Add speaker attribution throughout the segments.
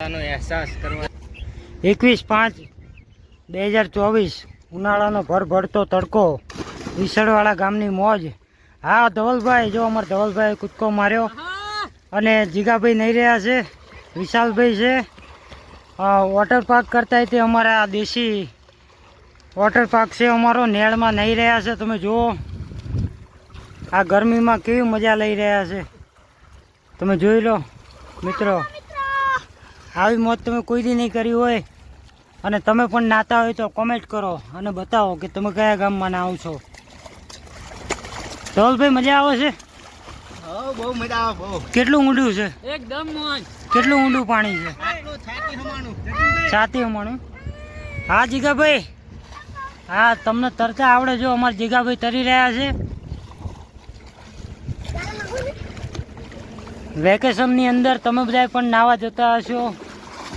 Speaker 1: અહેસાસ કરવા
Speaker 2: 21/5/2024 ઉનાળાનો ભરભરતો તડકો વિસળવાળા ગામની મોજ। હા ધવલભાઈ, જો અમારા ધવલભાઈ કૂદકો માર્યો અને જીગાભાઈ નહીં રહ્યા છે, વિશાલભાઈ છે વોટર પાર્ક કરતા તે અમારા આ દેશી વોટર પાર્ક છે અમારો, નેળમાં નહીં રહ્યા છે। તમે જુઓ આ ગરમીમાં કેવી મજા લઈ રહ્યા છે, તમે જોઈ લો મિત્રો। આવી મોજ તમે કોઈ દી નહીં કરી હોય અને તમે પણ નાતા હોય તો કોમેન્ટ કરો અને બતાવો કે તમે કયા ગામમાં નાહો છો। ધવલભાઈ મજા આવે છે?
Speaker 1: હા બહુ મજા આવે બહુ।
Speaker 2: કેટલું ઊંડું છે?
Speaker 1: એકદમ મોજ।
Speaker 2: કેટલું ઊંડું પાણી છે? છાતી હમાણું। હા જીગાભાઈ, હા તમને તરતા આવડે? જો અમારા જીગાભાઈ તરી રહ્યા છે। વેકેશનની અંદર તમે બધા પણ નાવા જતા હશો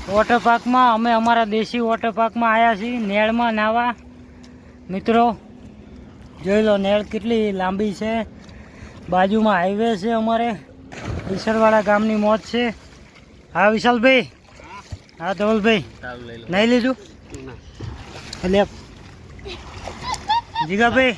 Speaker 2: વોટર પાર્કમાં। અમે અમારા દેશી વોટર પાર્કમાં આવ્યા છીએ નેળમાં નાવા। મિત્રો જોઈ લો નેળ કેટલી લાંબી છે, બાજુમાં હાઈવે છે અમારે, વિસળવાળા ગામની મોજ છે। હા વિશાલભાઈ, હા ધવલભાઈ નહીં લીધું એટલે જીગાભાઈ